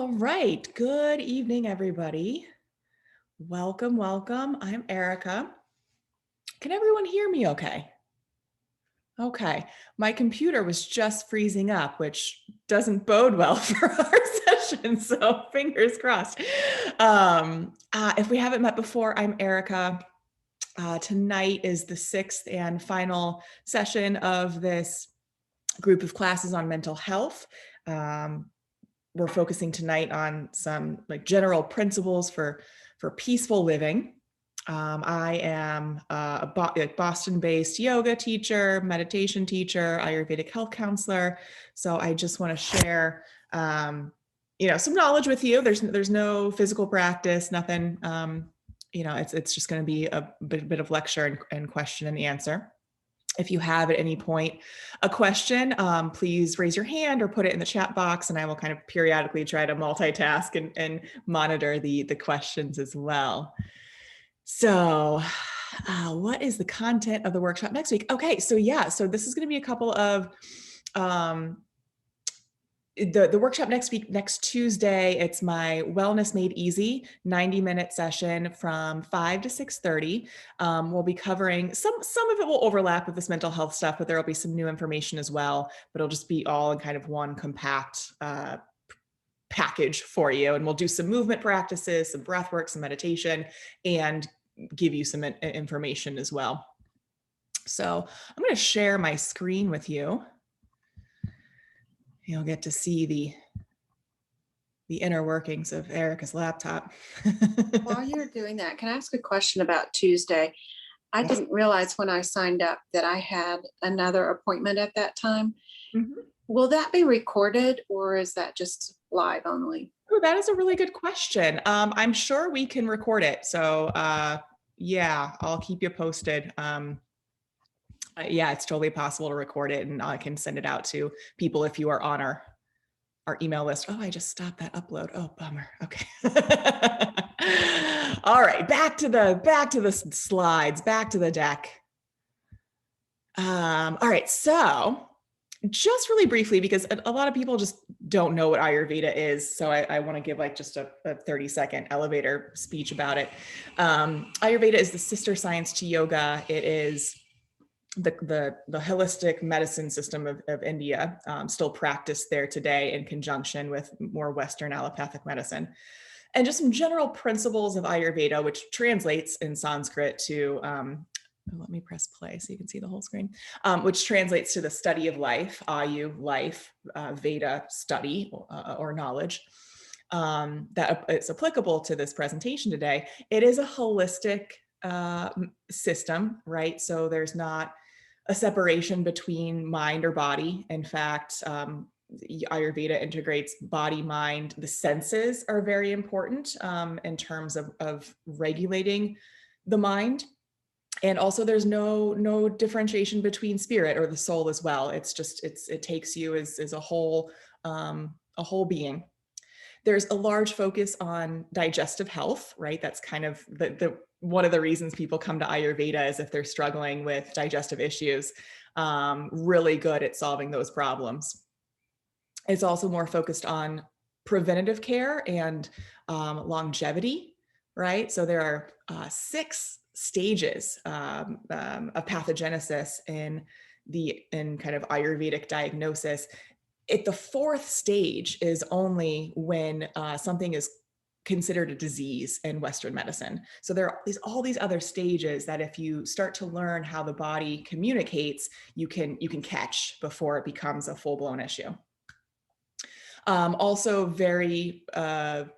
All right. Good evening, everybody. Welcome, welcome. I'm Erica. Can everyone hear me okay? Okay. My computer was just freezing up, which doesn't bode well for our session. So fingers crossed. If we haven't met before, I'm Erica. Tonight is the sixth and final session of this group of classes on mental health. We're focusing tonight on some general principles for peaceful living. I am a Boston-based yoga teacher, meditation teacher, Ayurvedic health counselor. So I just want to share, some knowledge with you. There's no physical practice, nothing. It's just going to be a bit of lecture and question and answer. If you have at any point a question, please raise your hand or put it in the chat box, and I will kind of periodically try to multitask and monitor the questions as well. So what is the content of the workshop next week? Okay, so this is going to be a couple of the workshop next week, next Tuesday. It's my Wellness Made Easy 90-minute session from 5 to 6:30. We'll be covering some of it will overlap with this mental health stuff, but there will be some new information as well. But it'll just be all in kind of one compact package for you. And we'll do some movement practices, some breath work, some meditation, and give you some information as well. So I'm going to share my screen with you. You'll get to see the inner workings of Erica's laptop. While you're doing that, can I ask a question about Tuesday? I Yes. didn't realize when I signed up that I had another appointment at that time. Mm-hmm. Will that be recorded or is that just live only? Oh, that is a really good question. I'm sure we can record it. So yeah, I'll keep you posted. Yeah, it's totally possible to record it, and I can send it out to people if you are on our email list. Oh, I just stopped that upload. Oh, bummer. Okay. All right, back to the slides, back to the deck. All right, so just really briefly, because a lot of people just don't know what Ayurveda is, so I want to give just a 30-second elevator speech about it. Ayurveda is the sister science to yoga. It is the holistic medicine system of India, still practiced there today in conjunction with more Western allopathic medicine. And just some general principles of Ayurveda, which translates in Sanskrit to, let me press play so you can see the whole screen, which translates to the study of life, Ayu, life, Veda, study or knowledge. That it's applicable to this presentation today. It is a holistic system, right? So there's not a separation between mind or body. In fact, Ayurveda integrates body, mind. The senses are very important in terms of regulating the mind. And also there's no differentiation between spirit or the soul as well. It's just, it takes you as a whole being. There's a large focus on digestive health, right? That's kind of the one of the reasons people come to Ayurveda is if they're struggling with digestive issues, really good at solving those problems. It's also more focused on preventative care and longevity, right? So there are 6 stages of pathogenesis in kind of Ayurvedic diagnosis. At the 4th stage is only when something is considered a disease in Western medicine. So there are all these other stages that if you start to learn how the body communicates, you can catch before it becomes a full-blown issue. Also very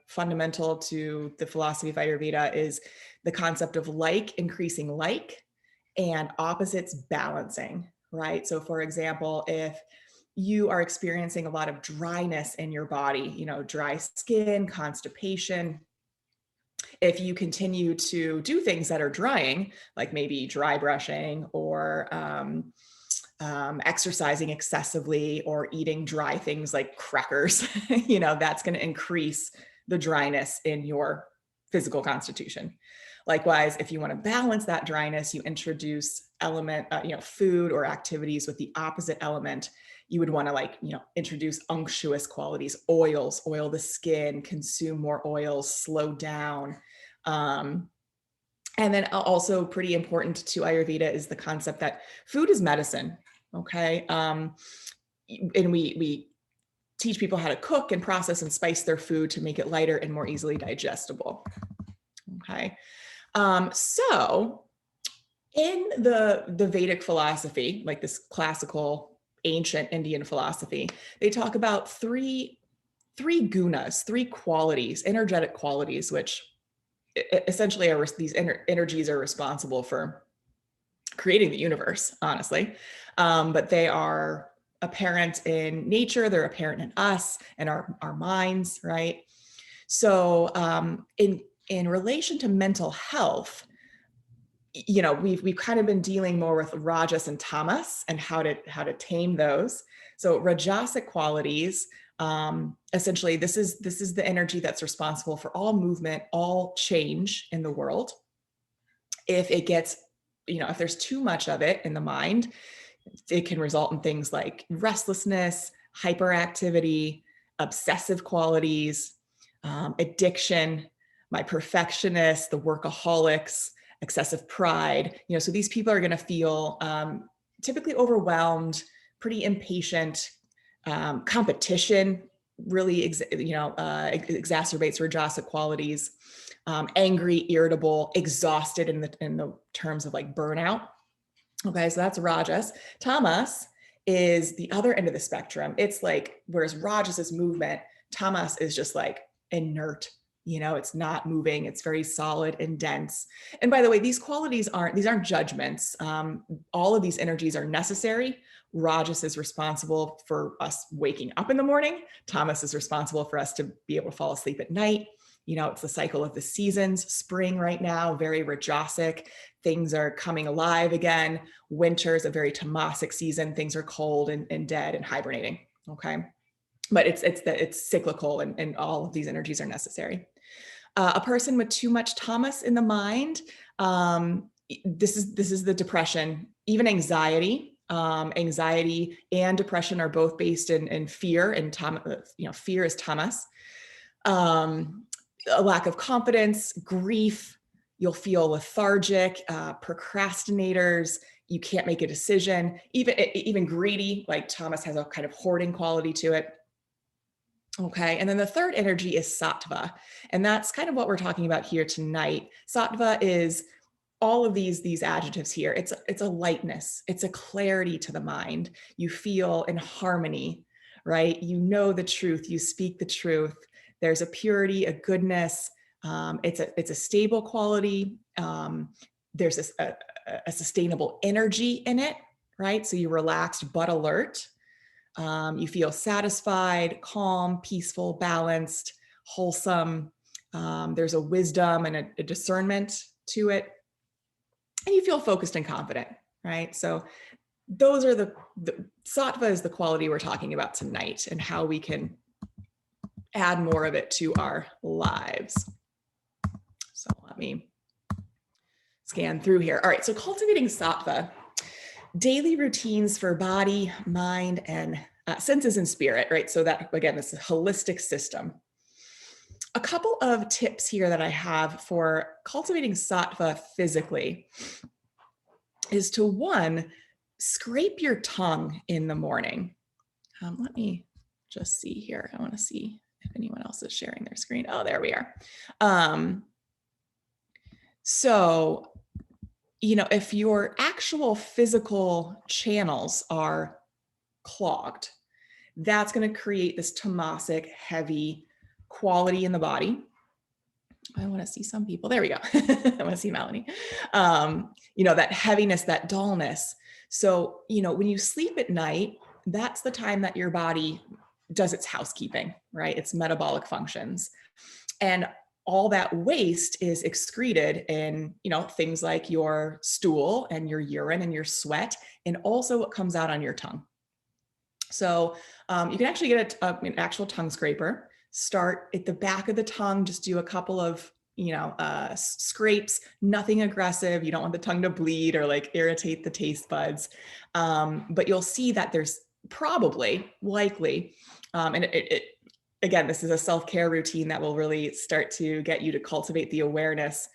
fundamental to the philosophy of Ayurveda is the concept of like increasing like and opposites balancing, right? So for example, if you are experiencing a lot of dryness in your body, dry skin, constipation, if you continue to do things that are drying, like maybe dry brushing or exercising excessively or eating dry things like crackers, that's going to increase the dryness in your physical constitution. Likewise, if you want to balance that dryness, you introduce food or activities with the opposite element. You would want to like, introduce unctuous qualities, oils, oil the skin, consume more oils, slow down. And then also pretty important to Ayurveda is the concept that food is medicine. Okay. And we teach people how to cook and process and spice their food to make it lighter and more easily digestible. Okay. So in the Vedic philosophy, like this classical ancient Indian philosophy, they talk about three gunas, three qualities, energetic qualities, which essentially are these energies are responsible for creating the universe, honestly. But they are apparent in nature, they're apparent in us and our minds, right? So in relation to mental health, we've kind of been dealing more with rajas and tamas and how to tame those. So rajasic qualities, essentially this is the energy that's responsible for all movement, all change in the world. If it gets, if there's too much of it in the mind, it can result in things like restlessness, hyperactivity, obsessive qualities, addiction, my perfectionist, the workaholics, excessive pride. So these people are going to feel typically overwhelmed, pretty impatient. Competition really, exacerbates rajasic qualities. Angry, irritable, exhausted in the terms of like burnout. Okay, so that's rajas. Tamas is the other end of the spectrum. It's like, whereas rajas is movement, tamas is just like inert. It's not moving. It's very solid and dense. And by the way, these qualities aren't judgments. All of these energies are necessary. Rajas is responsible for us waking up in the morning. Tamas is responsible for us to be able to fall asleep at night. It's the cycle of the seasons. Spring right now, very rajasic. Things are coming alive again. Winter is a very tamasic season. Things are cold and dead and hibernating. Okay. But it's cyclical and all of these energies are necessary. A person with too much tamas in the mind, this is the depression, even anxiety. Anxiety and depression are both based in fear, and fear is tamas. A lack of confidence, grief, you'll feel lethargic, procrastinators, you can't make a decision, even greedy, like tamas has a kind of hoarding quality to it. Okay, and then the third energy is sattva, and that's kind of what we're talking about here tonight. Sattva is all of these adjectives here. It's a lightness, it's a clarity to the mind. You feel in harmony, right? You know the truth, you speak the truth. There's a purity, a goodness. It's a stable quality. There's a sustainable energy in it, right? So you're relaxed but alert. You feel satisfied, calm, peaceful, balanced, wholesome. There's a wisdom and a discernment to it. And you feel focused and confident, right? So those are the sattva is the quality we're talking about tonight and how we can add more of it to our lives. So let me scan through here. All right, so cultivating sattva, daily routines for body, mind, and senses and spirit, right? So that, again, it's a holistic system. A couple of tips here that I have for cultivating sattva physically is to, one, scrape your tongue in the morning. Let me just see here. I want to see if anyone else is sharing their screen. Oh, there we are. So, if your actual physical channels are clogged, that's going to create this tamasic, heavy quality in the body. I want to see some people. There we go. I want to see Melanie. That heaviness, that dullness. So, when you sleep at night, that's the time that your body does its housekeeping, right? Its metabolic functions. And all that waste is excreted in, things like your stool and your urine and your sweat, and also what comes out on your tongue. So you can actually get an actual tongue scraper. Start at the back of the tongue, just do a couple of, scrapes, nothing aggressive. You don't want the tongue to bleed or like irritate the taste buds. But you'll see that there's probably, likely, and again, this is a self-care routine that will really start to get you to cultivate the awareness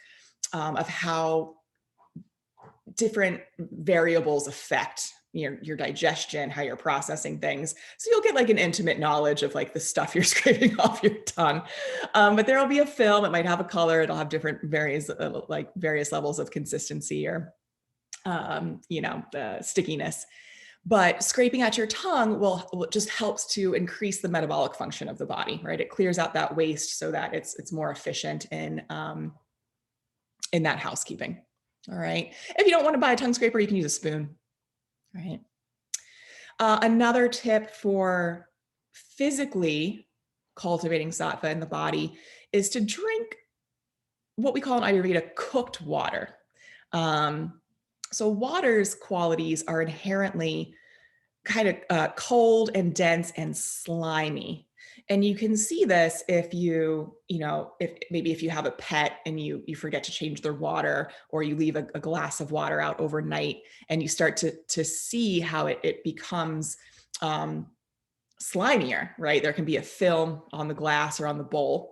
of how different variables affect your digestion, how you're processing things. So you'll get like an intimate knowledge of like the stuff you're scraping off your tongue. But there'll be a film, it might have a color, it'll have different various levels of consistency or the stickiness. But scraping at your tongue will just helps to increase the metabolic function of the body, right? It clears out that waste so that it's more efficient in that housekeeping. All right. If you don't want to buy a tongue scraper, you can use a spoon. All right. Another tip for physically cultivating sattva in the body is to drink what we call in Ayurveda cooked water. So water's qualities are inherently kind of cold and dense and slimy. And you can see this if if you have a pet and you forget to change their water, or you leave a glass of water out overnight and you start to see how it becomes slimier, right? There can be a film on the glass or on the bowl.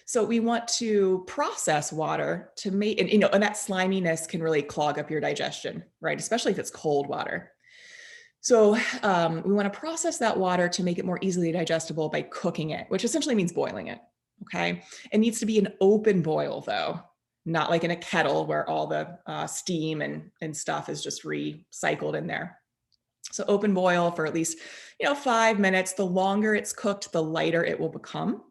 So we want to process water to make, and that sliminess can really clog up your digestion, right? Especially if it's cold water. So we want to process that water to make it more easily digestible by cooking it, which essentially means boiling it. Okay. It needs to be an open boil though, not like in a kettle where all the steam and stuff is just recycled in there. So open boil for at least 5 minutes. The longer it's cooked, the lighter it will become.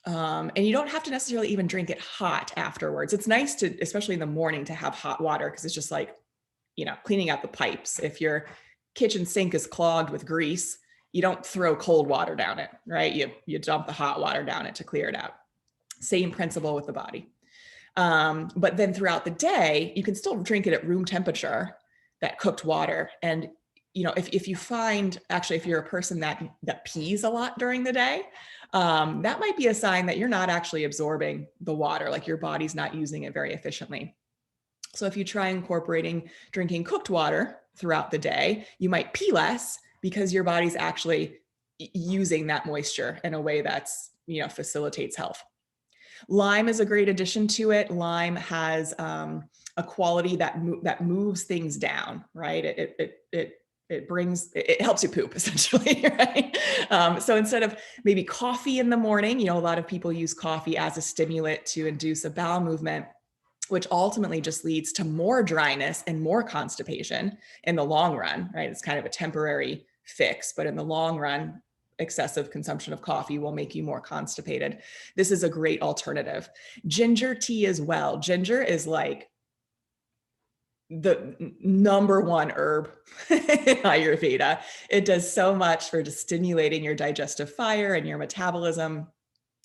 And you don't have to necessarily even drink it hot afterwards. It's nice to, especially in the morning, to have hot water because it's just like, cleaning out the pipes. If your kitchen sink is clogged with grease, you don't throw cold water down it, right? You dump the hot water down it to clear it out. Same principle with the body. But then throughout the day, you can still drink it at room temperature, that cooked water. And if you find, actually, if you're a person that pees a lot during the day, that might be a sign that you're not actually absorbing the water, like your body's not using it very efficiently. So if you try incorporating drinking cooked water throughout the day, you might pee less because your body's actually using that moisture in a way that's, facilitates health. Lime is a great addition to it. Lime has a quality that moves things down, right? It helps you poop essentially, right? So instead of maybe coffee in the morning, a lot of people use coffee as a stimulant to induce a bowel movement, which ultimately just leads to more dryness and more constipation in the long run, right? It's kind of a temporary fix, but in the long run, excessive consumption of coffee will make you more constipated. This is a great alternative. Ginger tea as well. Ginger is like the number one herb in Ayurveda. It does so much for just stimulating your digestive fire and your metabolism.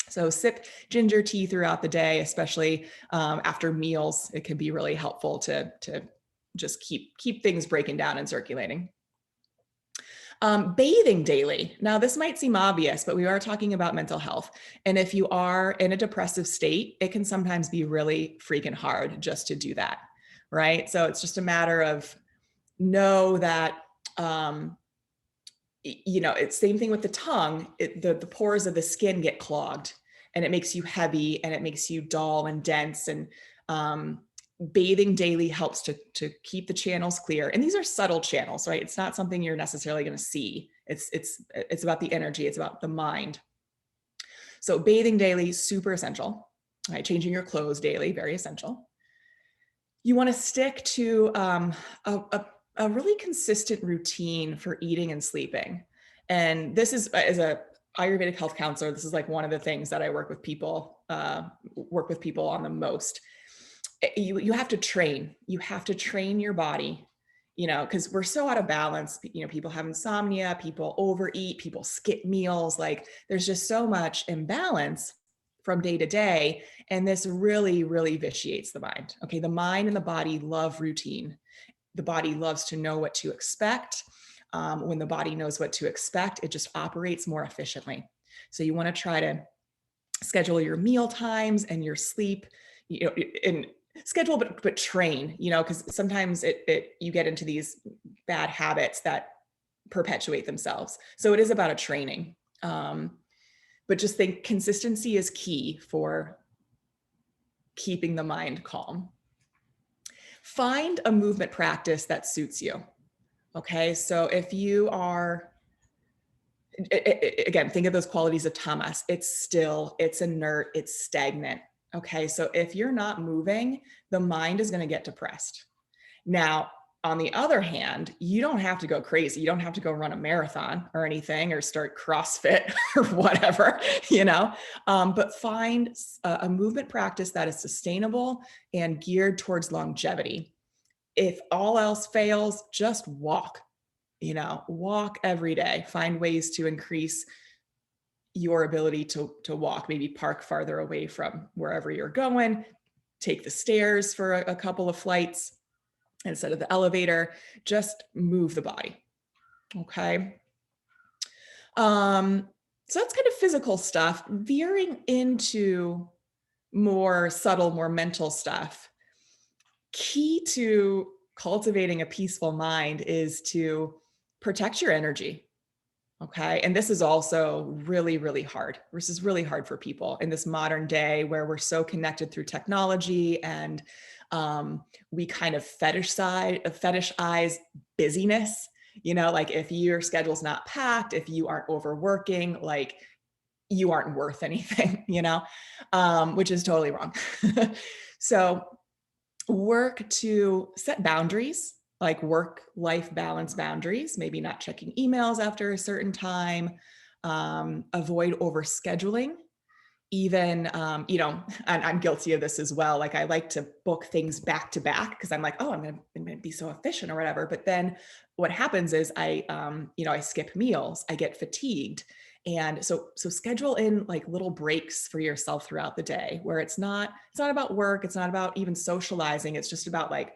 So sip ginger tea throughout the day, especially after meals. It can be really helpful to just keep things breaking down and circulating. Bathing daily. Now, this might seem obvious, but we are talking about mental health. And if you are in a depressive state, it can sometimes be really freaking hard just to do that, right? So it's just a matter of know that it's same thing with the tongue. The pores of the skin get clogged and it makes you heavy and it makes you dull and dense. And bathing daily helps to keep the channels clear. And these are subtle channels, right? It's not something you're necessarily going to see. It's about the energy. It's about the mind. So bathing daily, super essential, right? Changing your clothes daily, very essential. You want to stick to a really consistent routine for eating and sleeping. And this is, as a Ayurvedic health counselor, this is like one of the things that I work with people on the most. You have to train. You have to train your body, because we're so out of balance. People have insomnia, people overeat, people skip meals. Like there's just so much imbalance from day to day. And this really, really vitiates the mind. Okay. The mind and the body love routine. The body loves to know what to expect. When the body knows what to expect, it just operates more efficiently. So you want to try to schedule your meal times and your sleep, and schedule, but train, because sometimes you get into these bad habits that perpetuate themselves. So it is about a training. But just think consistency is key for keeping the mind calm. Find a movement practice that suits you. Okay, so if you are, again, think of those qualities of tamas. It's still, it's inert, it's stagnant. Okay, so if you're not moving, the mind is going to get depressed. Now, on the other hand, you don't have to go crazy. You don't have to go run a marathon or anything or start CrossFit or whatever, but find a movement practice that is sustainable and geared towards longevity. If all else fails, just walk, walk every day. Find ways to increase your ability to walk, maybe park farther away from wherever you're going, take the stairs for a couple of flights instead of the elevator, just move the body. Okay. So that's kind of physical stuff. Veering into more subtle, more mental stuff. Key to cultivating a peaceful mind is to protect your energy. Okay. And this is also really, really hard. This is really hard for people in this modern day where we're so connected through technology and we kind of fetishize busyness, like if your schedule's not packed, if you aren't overworking, like you aren't worth anything, which is totally wrong. So work to set boundaries, like work-life balance boundaries, maybe not checking emails after a certain time, avoid overscheduling. Even, and I'm guilty of this as well. Like I like to book things back to back because I'm like, oh, I'm gonna be so efficient or whatever. But then what happens is I skip meals, I get fatigued. And so schedule in like little breaks for yourself throughout the day where it's not about work. It's not about even socializing. It's just about like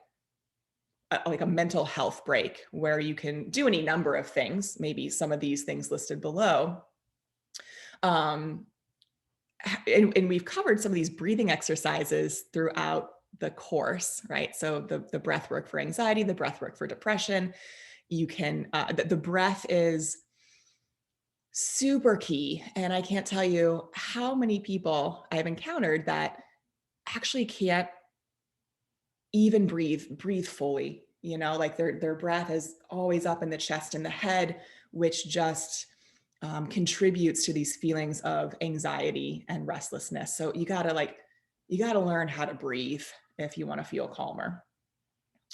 a mental health break where you can do any number of things, maybe some of these things listed below. And we've covered some of these breathing exercises throughout the course, right? So the breath work for anxiety, the breath work for depression, you can, the breath is super key. And I can't tell you how many people I've encountered that actually can't even breathe fully, like their breath is always up in the chest and the head, which just contributes to these feelings of anxiety and restlessness. So you gotta learn how to breathe if you want to feel calmer.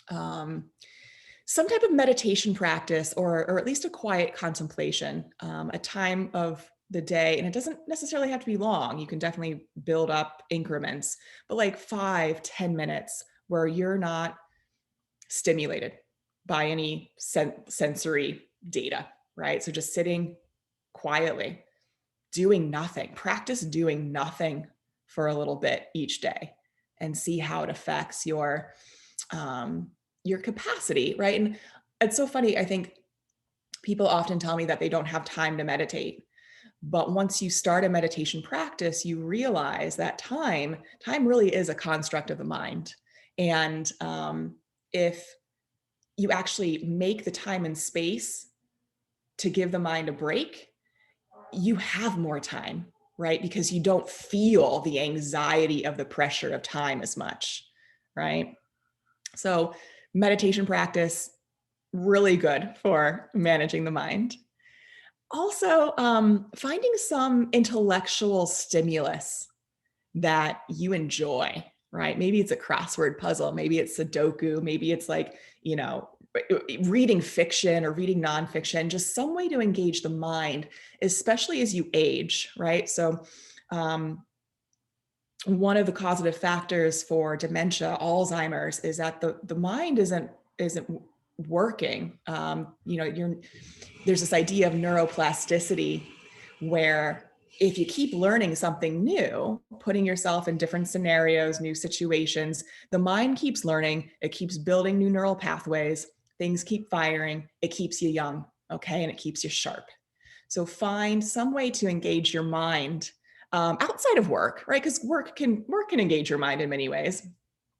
Some type of meditation practice or at least a quiet contemplation, a time of the day, and it doesn't necessarily have to be long. You can definitely build up increments, but like 5-10 minutes where you're not stimulated by any sensory data, right? So just sitting quietly, doing nothing, practice doing nothing for a little bit each day and see how it affects your capacity, right? And it's so funny. I think people often tell me that they don't have time to meditate. But once you start a meditation practice, you realize that time really is a construct of the mind. And if you actually make the time and space to give the mind a break, you have more time, right? Because you don't feel the anxiety of the pressure of time as much, right? So meditation practice, really good for managing the mind. Also, finding some intellectual stimulus that you enjoy, right? Maybe it's a crossword puzzle, maybe it's Sudoku, maybe it's like, reading fiction or reading nonfiction, just some way to engage the mind, especially as you age, right? So one of the causative factors for dementia, Alzheimer's, is that the mind isn't working. There's this idea of neuroplasticity where if you keep learning something new, putting yourself in different scenarios, new situations, the mind keeps learning, it keeps building new neural pathways, things keep firing, it keeps you young, okay? And it keeps you sharp. So find some way to engage your mind outside of work, right? Because work can engage your mind in many ways,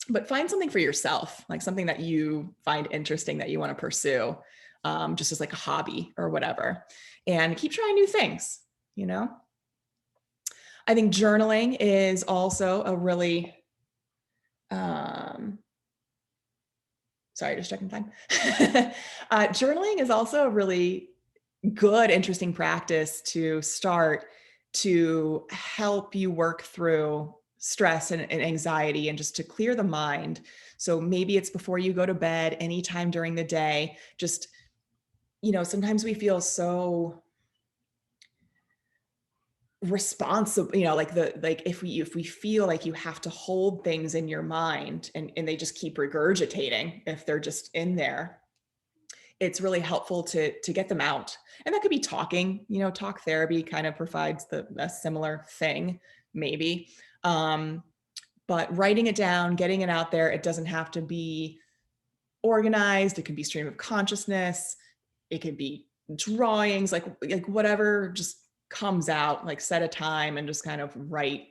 but find something for yourself, like something that you find interesting that you want to pursue. just as like a hobby or whatever, and keep trying new things, you know? I think journaling is also a really, sorry, just checking time. Journaling is also a really good, interesting practice to start to help you work through stress and anxiety and just to clear the mind. So maybe it's before you go to bed, anytime during the day, just, sometimes we feel so responsible, like if we feel like you have to hold things in your mind and they just keep regurgitating if they're just in there, it's really helpful to get them out. And that could be talking, talk therapy kind of provides a similar thing, maybe. But writing it down, getting it out there, it doesn't have to be organized. It can be stream of consciousness. It could be drawings, like whatever just comes out, like set a time and just kind of write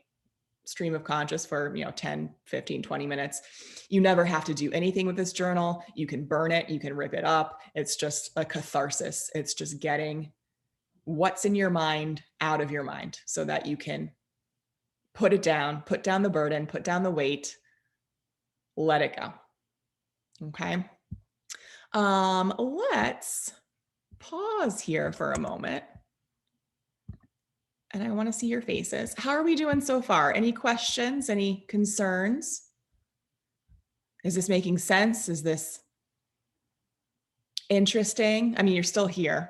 stream of conscious for 10, 15, 20 minutes. You never have to do anything with this journal. You can burn it, you can rip it up. It's just a catharsis. It's just getting what's in your mind out of your mind so that you can put it down, put down the burden, put down the weight, let it go. Okay. Let's pause here for a moment. And I want to see your faces. How are we doing so far? Any questions? Any concerns? Is this making sense? Is this interesting? I mean, you're still here.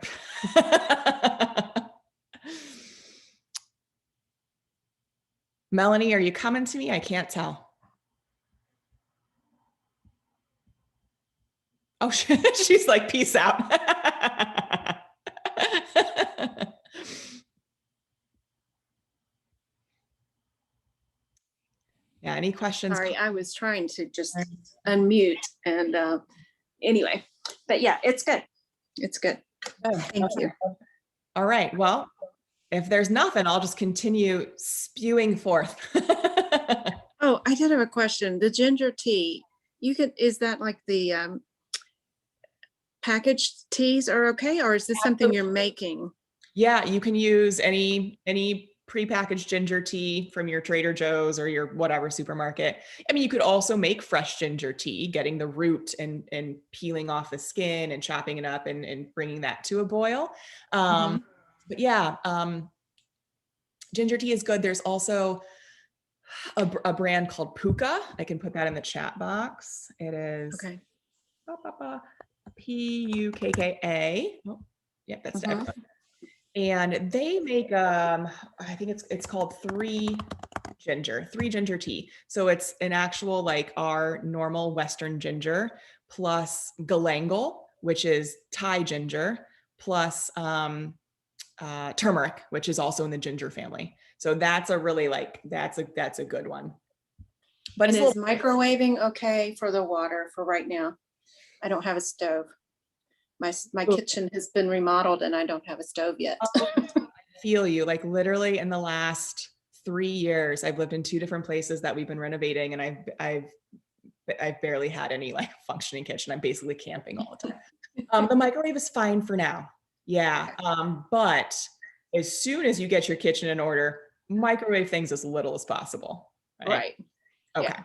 Melanie, are you coming to me? I can't tell. Oh, she's like, peace out. Yeah, any questions? Sorry, I was trying to just unmute and anyway, but yeah, it's good. It's good. Thank you. All right. Well, if there's nothing, I'll just continue spewing forth. Oh, I did have a question. The ginger tea, is that like the packaged teas are okay, or is this something you're making? Yeah, you can use any prepackaged ginger tea from your Trader Joe's or your whatever supermarket. I mean, you could also make fresh ginger tea, getting the root and peeling off the skin and chopping it up and bringing that to a boil. But yeah, ginger tea is good. There's also a brand called Puka. I can put that in the chat box. It is Okay. Pukka. Oh, yeah, that's everyone. And they make I think it's called three ginger tea. So it's an actual like our normal Western ginger plus galangal, which is Thai ginger, plus turmeric, which is also in the ginger family. So that's a really that's a good one. But is microwaving okay for the water for right now? I don't have a stove. My kitchen has been remodeled and I don't have a stove yet. I feel you. Like literally in the last 3 years, I've lived in 2 different places that we've been renovating, and I've barely had any like functioning kitchen. I'm basically camping all the time. The microwave is fine for now. Yeah. But as soon as you get your kitchen in order, microwave things as little as possible. Right. Okay. Yeah.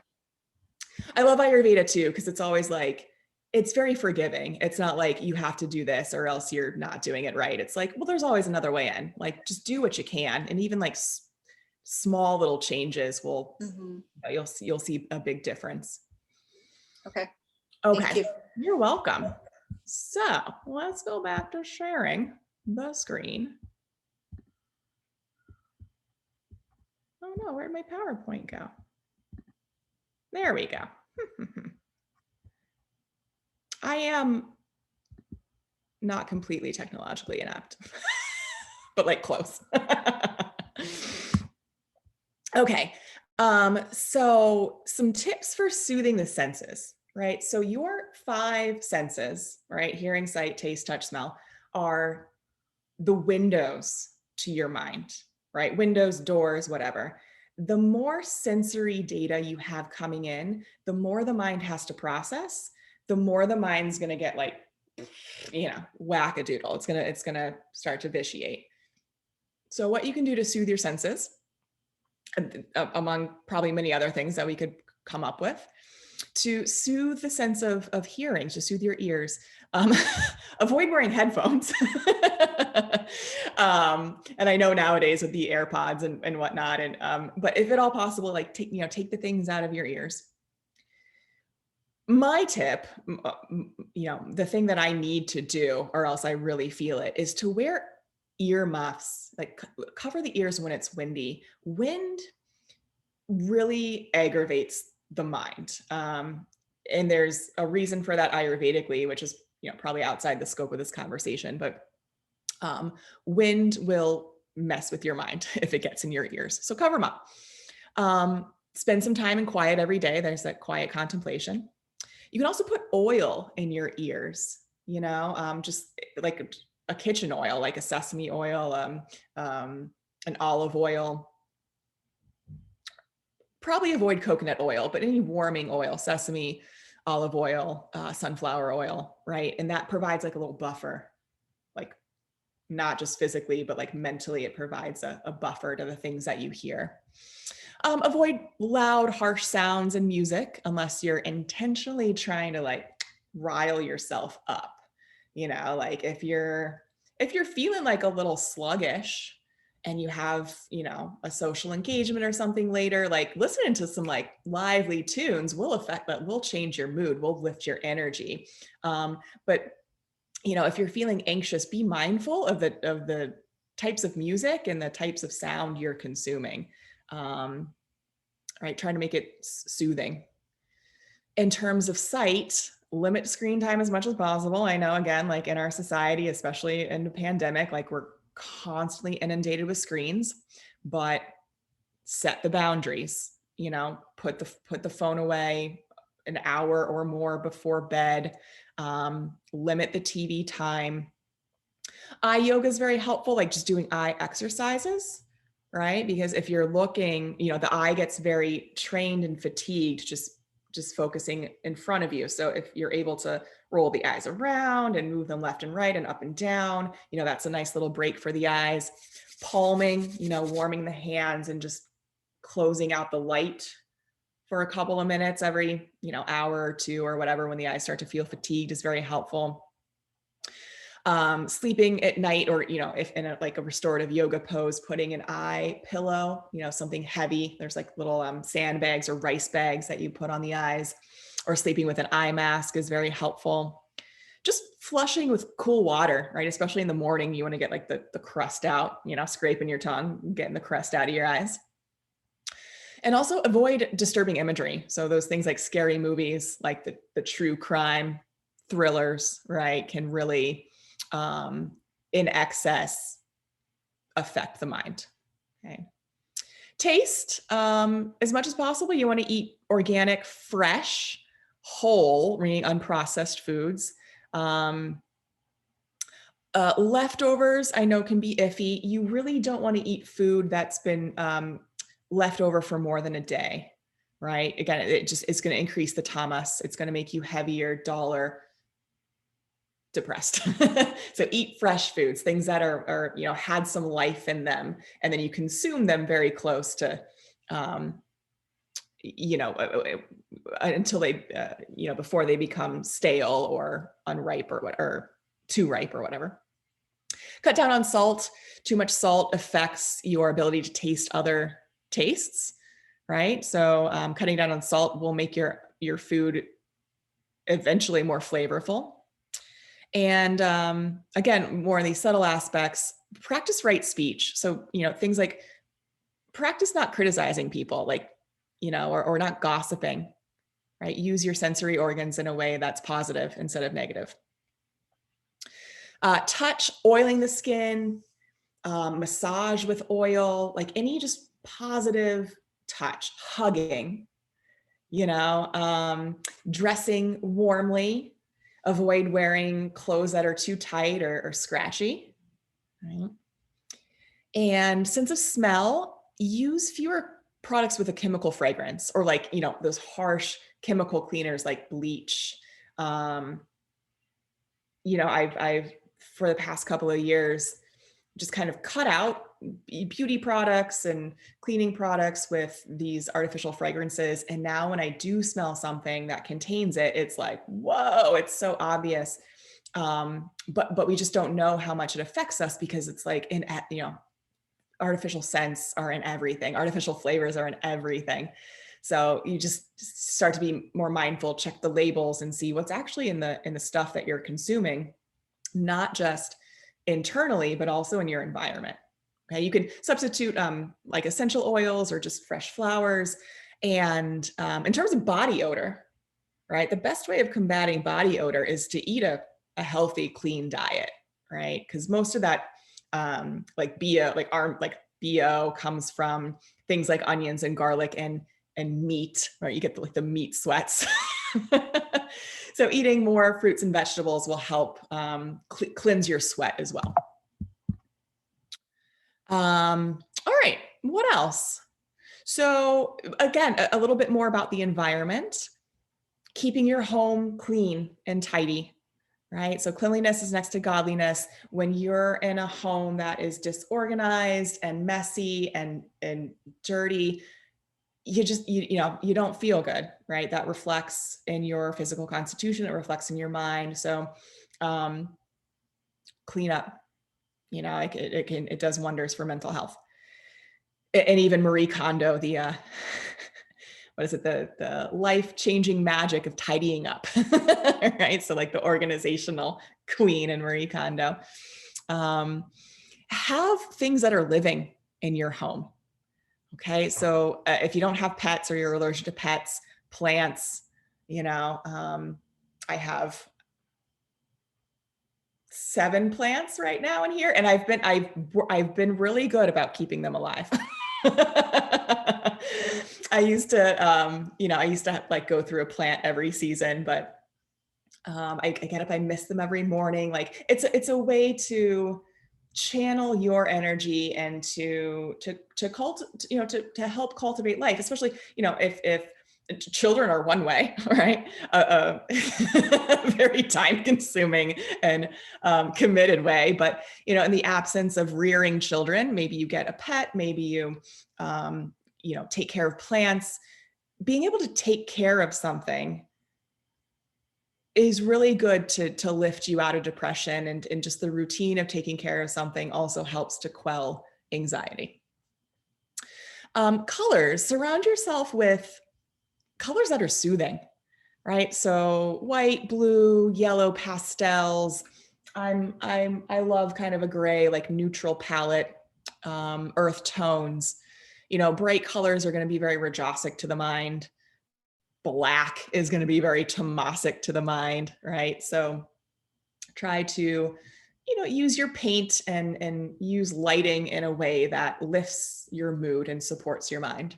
I love Ayurveda too, because it's always like, it's very forgiving. It's not like you have to do this or else you're not doing it right. It's like, well, there's always another way in. Like, just do what you can. And even like small little changes will, you'll see a big difference. Okay. Okay. Thank you. You're welcome. So let's go back to sharing the screen. Oh no, where'd my PowerPoint go? There we go. I am not completely technologically inept, but like close. Okay. So some tips for soothing the senses, right? So your 5 senses, right? Hearing, sight, taste, touch, smell are the windows to your mind, right? Windows, doors, whatever. The more sensory data you have coming in, the more the mind has to process, the more the mind's going to get like whack-a-doodle. It's gonna start to vitiate. So what you can do to soothe your senses, among probably many other things that we could come up with, to soothe the sense of hearing, to soothe your ears. Um, Avoid wearing headphones. And I know nowadays with the AirPods and whatnot, but if at all possible, like take the things out of your ears. My tip, the thing that I need to do, or else I really feel it, is to wear ear muffs, like cover the ears when it's windy. Wind really aggravates the mind. And there's a reason for that Ayurvedically, which is probably outside the scope of this conversation, but wind will mess with your mind if it gets in your ears. So cover them up. Spend some time in quiet every day. There's that quiet contemplation. You can also put oil in your ears, just like a kitchen oil, like a sesame oil, an olive oil. Probably avoid coconut oil, but any warming oil, sesame, olive oil, sunflower oil, right? And that provides like a little buffer, like not just physically, but like mentally, it provides a buffer to the things that you hear. Avoid loud, harsh sounds and music unless you're intentionally trying to like rile yourself up. Like if you're feeling like a little sluggish and you have, a social engagement or something later, like listening to some like lively tunes will change your mood, will lift your energy. But if you're feeling anxious, be mindful of the types of music and the types of sound you're consuming. Right, trying to make it soothing. In terms of sight, limit screen time as much as possible. I know, again, like in our society, especially in the pandemic, like we're constantly inundated with screens, but set the boundaries. Put the phone away an hour or more before bed. Limit the TV time. Eye yoga is very helpful, like just doing eye exercises, right? Because if you're looking, the eye gets very trained and fatigued just focusing in front of you. So if you're able to roll the eyes around and move them left and right and up and down, that's a nice little break for the eyes. Palming, warming the hands and just closing out the light for a couple of minutes every, hour or two or whatever, when the eyes start to feel fatigued, is very helpful. Sleeping at night, or if in a restorative yoga pose, putting an eye pillow, something heavy. There's like little sandbags or rice bags that you put on the eyes, or sleeping with an eye mask is very helpful. Just flushing with cool water, right? Especially in the morning, you want to get like the crust out, scraping your tongue, getting the crust out of your eyes. And also avoid disturbing imagery. So those things like scary movies, like the true crime thrillers, right, can really in excess affect the mind. Okay. Taste, as much as possible, you want to eat organic, fresh, whole, meaning unprocessed foods. Leftovers, I know, can be iffy. You really don't want to eat food that's been left over for more than a day, right? Again, it's going to increase the tamas. It's going to make you heavier, duller, depressed. So eat fresh foods, things that are had some life in them, and then you consume them very close to until they before they become stale or unripe or too ripe or whatever. Cut down on salt. Too much salt affects your ability to taste other tastes, right? So cutting down on salt will make your food eventually more flavorful. And again, more of these subtle aspects, practice right speech. So, things like practice not criticizing people, like, or not gossiping, right? Use your sensory organs in a way that's positive instead of negative. Touch, oiling the skin, massage with oil, like any just positive touch, hugging, dressing warmly. Avoid wearing clothes that are too tight or scratchy. Right? And sense of smell, use fewer products with a chemical fragrance, or like, those harsh chemical cleaners like bleach, I've for the past couple of years just kind of cut out beauty products and cleaning products with these artificial fragrances. And now when I do smell something that contains it, it's like, whoa, it's so obvious. But we just don't know how much it affects us because it's like artificial scents are in everything. Artificial flavors are in everything. So you just start to be more mindful, check the labels and see what's actually in the stuff that you're consuming, not just internally, but also in your environment. Okay, you can substitute like essential oils or just fresh flowers. And in terms of body odor, right, the best way of combating body odor is to eat a healthy, clean diet, right? Because most of that like BO comes from things like onions and garlic and meat, right? You get the meat sweats. So eating more fruits and vegetables will help cleanse your sweat as well. All right, what else? So again, a little bit more about the environment, keeping your home clean and tidy, right? So cleanliness is next to godliness. When you're in a home that is disorganized and messy and dirty, you don't feel good, right? That reflects in your physical constitution, it reflects in your mind. So clean up, it does wonders for mental health. And even Marie Kondo, the what is it, the life-changing magic of tidying up, right? So like the organizational queen in Marie Kondo. Have things that are living in your home. Okay, so if you don't have pets or you're allergic to pets, plants, I have 7 plants right now in here, and I've been really good about keeping them alive. I used to like go through a plant every season, but I get up, I miss them every morning. Like it's a way to channel your energy and to help cultivate life, especially if children are one way, right? Very time consuming and committed way. But, in the absence of rearing children, maybe you get a pet, maybe you, take care of plants. Being able to take care of something is really good to lift you out of depression, and just the routine of taking care of something also helps to quell anxiety. Colors, surround yourself with colors that are soothing, right? So white, blue, yellow, pastels. I love kind of a gray, like neutral palette, earth tones. Bright colors are going to be very rajasic to the mind. Black is going to be very tamasic to the mind, right? So try to, use your paint and use lighting in a way that lifts your mood and supports your mind.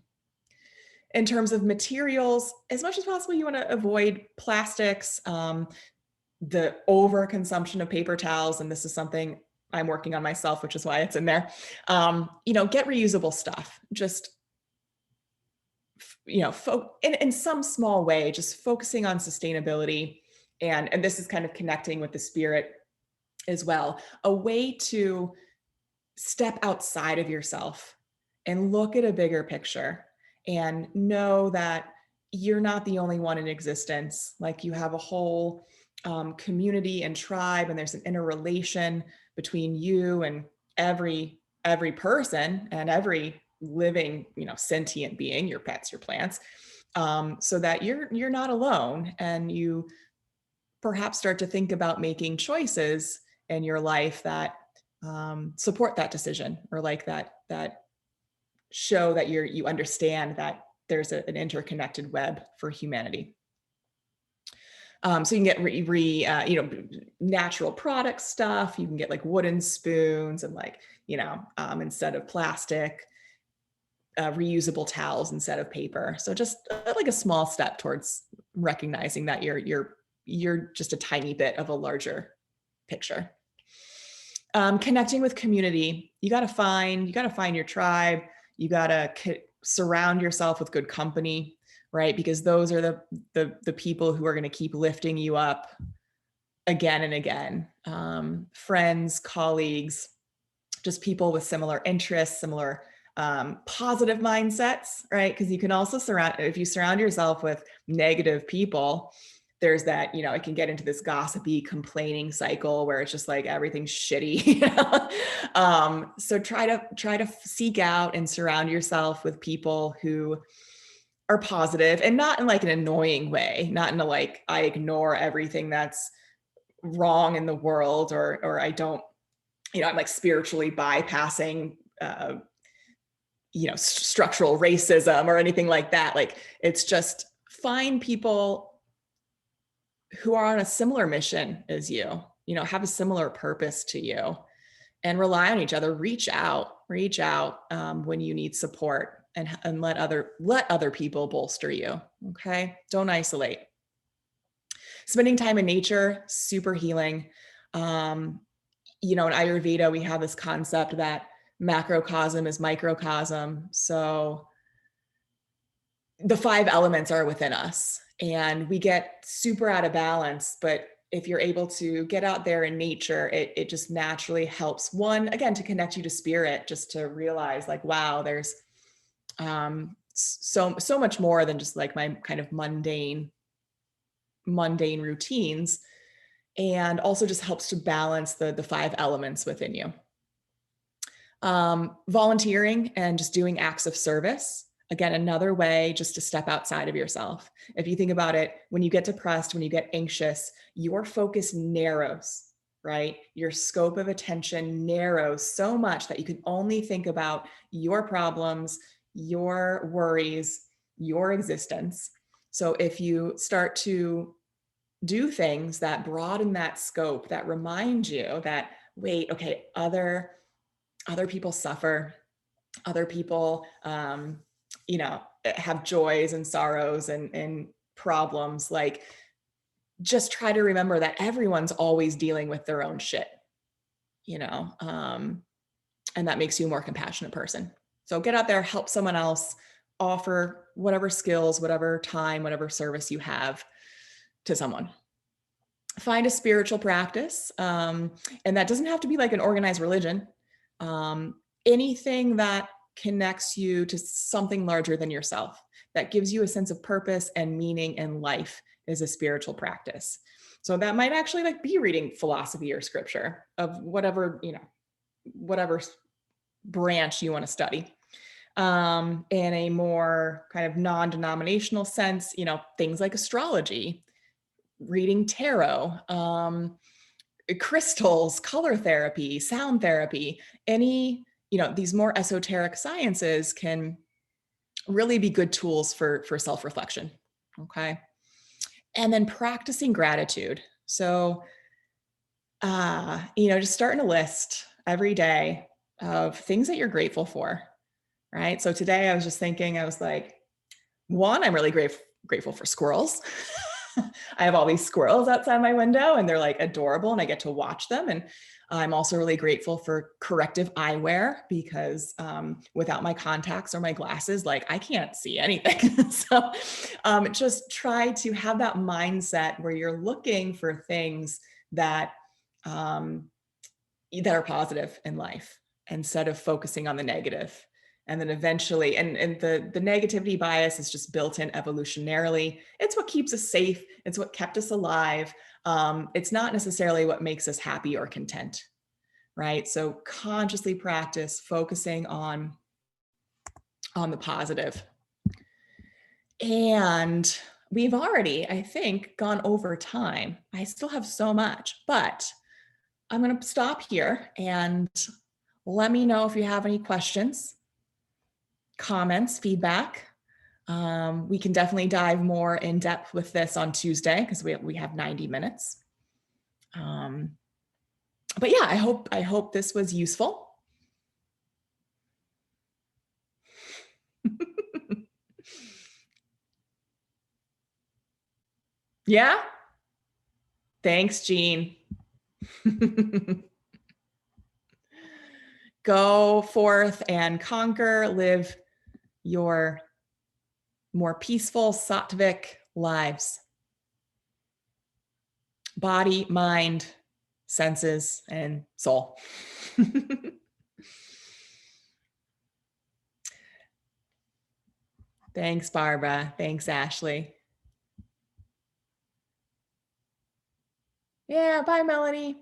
In terms of materials, as much as possible, you want to avoid plastics, the overconsumption of paper towels, and this is something I'm working on myself, which is why it's in there. Get reusable stuff. Just in some small way, just focusing on sustainability, and this is kind of connecting with the spirit as well. A way to step outside of yourself and look at a bigger picture and know that you're not the only one in existence. Like you have a whole community and tribe, and there's an interrelation between you and every person and every living, sentient being, your pets, your plants, so that you're not alone, and you perhaps start to think about making choices in your life that support that decision, or like that show that you understand that there's an interconnected web for humanity. So you can get natural product stuff. You can get like wooden spoons and instead of plastic, reusable towels instead of paper. So just like a small step towards recognizing that you're just a tiny bit of a larger picture. Connecting with community, you got to find your tribe. You got to surround yourself with good company, right? Because those are the people who are going to keep lifting you up again and again. Friends, colleagues, just people with similar interests, similar positive mindsets, right? Because you can also if you surround yourself with negative people, there's that, it can get into this gossipy, complaining cycle where it's just like everything's shitty. So try to seek out and surround yourself with people who are positive, and not in like an annoying way, not in a like I ignore everything that's wrong in the world, or I don't, I'm like spiritually bypassing structural racism or anything like that. Like, it's just find people who are on a similar mission as you, have a similar purpose to you, and rely on each other. Reach out when you need support, and let other people bolster you. Okay. Don't isolate. Spending time in nature, super healing. In Ayurveda, we have this concept that macrocosm is microcosm. So the 5 elements are within us, and we get super out of balance. But if you're able to get out there in nature, it just naturally helps, one, again, to connect you to spirit, just to realize like, wow, there's so much more than just like my kind of mundane routines. And also just helps to balance the 5 elements within you. Volunteering and just doing acts of service. Again, another way just to step outside of yourself. If you think about it, when you get depressed, when you get anxious, your focus narrows, right? Your scope of attention narrows so much that you can only think about your problems, your worries, your existence. So if you start to do things that broaden that scope, that remind you that, wait, okay, other people suffer, other people, have joys and sorrows and problems. Like, just try to remember that everyone's always dealing with their own shit, and that makes you a more compassionate person. So get out there, help someone else, offer whatever skills, whatever time, whatever service you have to someone. Find a spiritual practice, and that doesn't have to be like an organized religion. Anything that connects you to something larger than yourself, that gives you a sense of purpose and meaning in life, is a spiritual practice. So that might actually like be reading philosophy or scripture of whatever, whatever branch you want to study. In a more kind of non-denominational sense, things like astrology, reading tarot, crystals, color therapy, sound therapy, these more esoteric sciences can really be good tools for self-reflection. Okay. And then practicing gratitude. So, just starting a list every day of things that you're grateful for. Right. So today I was just thinking, I was like, one, I'm really grateful for squirrels. I have all these squirrels outside my window, and they're like adorable, and I get to watch them. And I'm also really grateful for corrective eyewear, because without my contacts or my glasses, like I can't see anything. So just try to have that mindset where you're looking for things that are positive in life, instead of focusing on the negative. And then eventually, and the negativity bias is just built in evolutionarily. It's what keeps us safe. It's what kept us alive. It's not necessarily what makes us happy or content, right? So consciously practice focusing on the positive. And we've already, I think, gone over time. I still have so much, but I'm going to stop here, and let me know if you have any questions, comments, feedback. We can definitely dive more in depth with this on Tuesday, because we have 90 minutes. But yeah, I hope this was useful. Yeah. Thanks, Jean. Go forth and conquer, live your more peaceful, sattvic lives. body, mind, senses, and soul. Thanks, Barbara. Thanks, Ashley. Yeah, bye, Melanie.